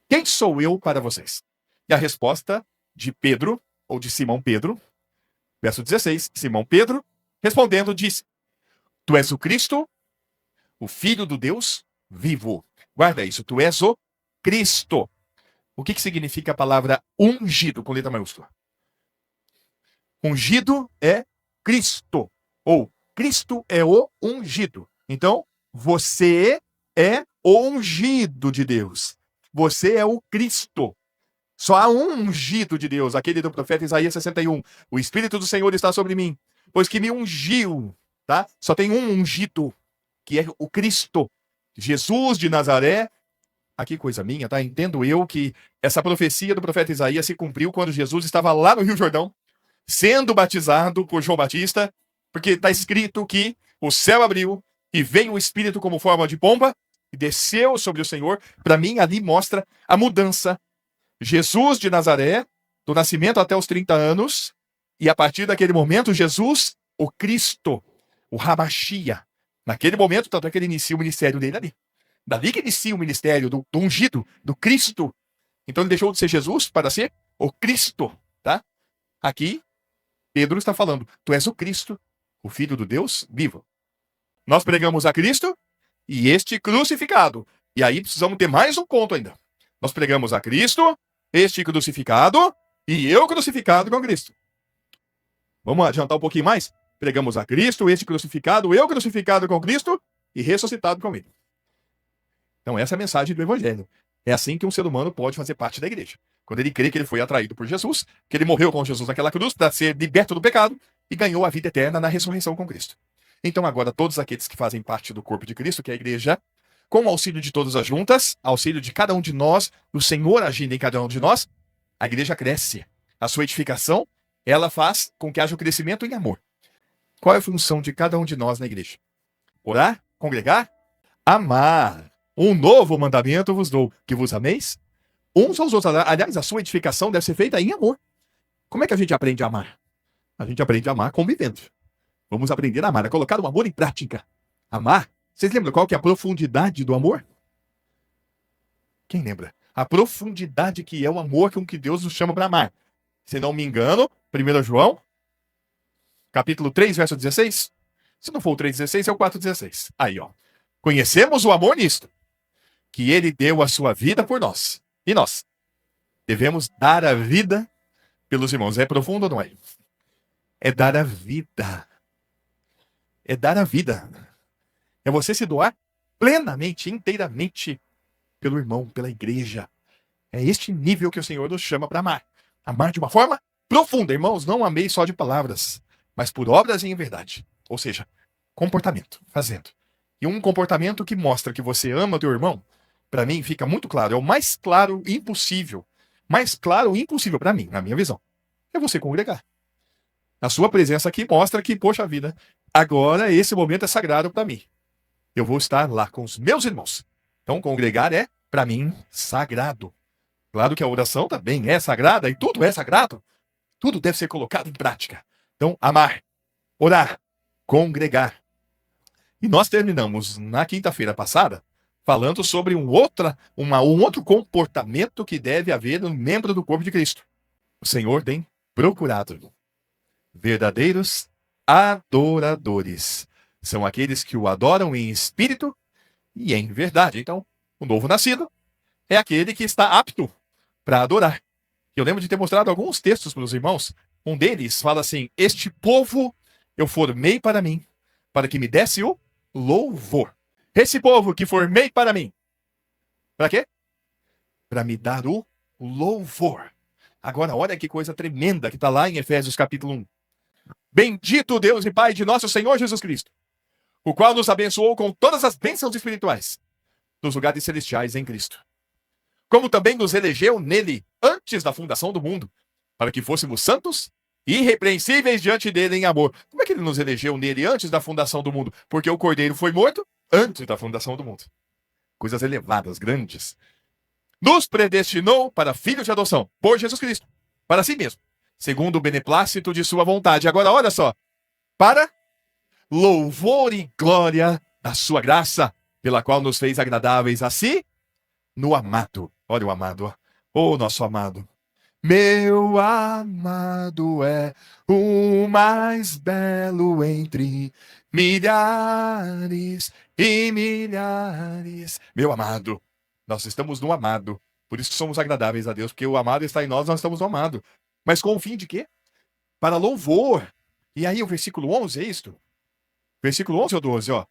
quem sou eu para vocês? E a resposta de Pedro, ou de Simão Pedro, verso 16, Simão Pedro, respondendo, disse: Tu és o Cristo, o Filho do Deus vivo. Guarda isso, tu és o Cristo. O que significa a palavra ungido com letra maiúscula? Ungido é Cristo, ou Cristo é o ungido. Então, você é o ungido de Deus. Você é o Cristo. Só há um ungido de Deus, aquele do profeta Isaías 61. O Espírito do Senhor está sobre mim, pois que me ungiu, tá? Só tem um ungido, que é o Cristo, Jesus de Nazaré. Aqui coisa minha, tá? Entendo eu que essa profecia do profeta Isaías se cumpriu quando Jesus estava lá no Rio Jordão, sendo batizado por João Batista, porque está escrito que o céu abriu e veio o Espírito como forma de pomba e desceu sobre o Senhor. Para mim, ali mostra a mudança. Jesus de Nazaré, do nascimento até os 30 anos, e a partir daquele momento, Jesus, o Cristo, o Hamashia. Naquele momento, tanto é que ele inicia o ministério dele ali. Dali que inicia o ministério do ungido, do Cristo. Então ele deixou de ser Jesus para ser o Cristo, tá? Aqui, Pedro está falando, tu és o Cristo, o Filho do Deus vivo. Nós pregamos a Cristo e este crucificado. E aí precisamos ter mais um ponto ainda. Nós pregamos a Cristo, este crucificado e eu crucificado com Cristo. Vamos adiantar um pouquinho mais? Pregamos a Cristo, este crucificado, eu crucificado com Cristo e ressuscitado com ele. Então essa é a mensagem do Evangelho. É assim que um ser humano pode fazer parte da igreja. Quando ele crê que ele foi atraído por Jesus, que ele morreu com Jesus naquela cruz para ser liberto do pecado e ganhou a vida eterna na ressurreição com Cristo. Então agora todos aqueles que fazem parte do corpo de Cristo, que é a igreja, com o auxílio de todas as juntas, auxílio de cada um de nós, o Senhor agindo em cada um de nós, a igreja cresce. A sua edificação, ela faz com que haja o crescimento em amor. Qual é a função de cada um de nós na igreja? Orar, congregar, amar. Um novo mandamento vos dou, que vos ameis uns aos outros. Aliás, a sua edificação deve ser feita em amor. Como é que a gente aprende a amar? A gente aprende a amar convivendo. Vamos aprender a amar, a colocar o amor em prática. Amar. Vocês lembram qual que é a profundidade do amor? Quem lembra? A profundidade que é o amor com que Deus nos chama para amar. Se não me engano, 1 João, capítulo 3, verso 16. Se não for o 3,16, é o 4,16. Aí, ó. Conhecemos o amor nisto, que ele deu a sua vida por nós. E nós devemos dar a vida pelos irmãos. É profundo ou não é? É dar a vida. É dar a vida. É você se doar plenamente, inteiramente pelo irmão, pela igreja. É este nível que o Senhor nos chama para amar. Amar de uma forma profunda. Irmãos, não amei só de palavras, mas por obras e em verdade. Ou seja, comportamento, fazendo. E um comportamento que mostra que você ama o teu irmão, para mim fica muito claro. É o mais claro impossível. Mais claro impossível para mim, na minha visão. É você congregar. A sua presença aqui mostra que, poxa vida, agora esse momento é sagrado para mim. Eu vou estar lá com os meus irmãos. Então, congregar é, para mim, sagrado. Claro que a oração também é sagrada e tudo é sagrado. Tudo deve ser colocado em prática. Então, amar, orar, congregar. E nós terminamos na quinta-feira passada falando sobre um outro comportamento que deve haver no membro do corpo de Cristo. O Senhor tem procurado verdadeiros adoradores. São aqueles que o adoram em espírito e em verdade. Então, o novo nascido é aquele que está apto para adorar. Eu lembro de ter mostrado alguns textos para os irmãos. Um deles fala assim: este povo eu formei para mim, para que me desse o louvor. Esse povo que formei para mim. Para quê? Para me dar o louvor. Agora, olha que coisa tremenda que está lá em Efésios capítulo 1. Bendito Deus e Pai de nosso Senhor Jesus Cristo, o qual nos abençoou com todas as bênçãos espirituais nos lugares celestiais em Cristo. Como também nos elegeu nele antes da fundação do mundo, para que fôssemos santos e irrepreensíveis diante dele em amor. Como é que ele nos elegeu nele antes da fundação do mundo? Porque o Cordeiro foi morto antes da fundação do mundo. Coisas elevadas, grandes. Nos predestinou para filhos de adoção, por Jesus Cristo, para si mesmo, segundo o beneplácito de sua vontade. Agora, olha só. Para louvor e glória da sua graça, pela qual nos fez agradáveis a si, no amado. Olha o amado, ó. Ô, nosso amado. Meu amado é o mais belo entre milhares e milhares. Meu amado. Nós estamos no amado. Por isso que somos agradáveis a Deus, porque o amado está em nós, nós estamos no amado. Mas com o fim de quê? Para louvor. E aí o versículo 11 é isto? Versículo 11 ou 12, ó.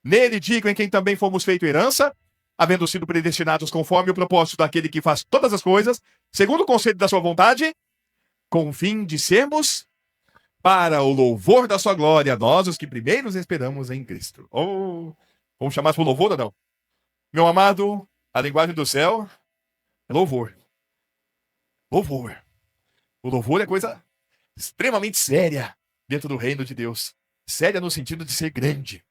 Nele digo em quem também fomos feito herança, havendo sido predestinados conforme o propósito daquele que faz todas as coisas, segundo o conselho da sua vontade, com o fim de sermos para o louvor da sua glória, nós os que primeiros esperamos em Cristo. Oh, vamos chamar para o louvor ou não? Meu amado, a linguagem do céu é louvor. Louvor. O louvor é coisa extremamente séria dentro do reino de Deus. Séria no sentido de ser grande.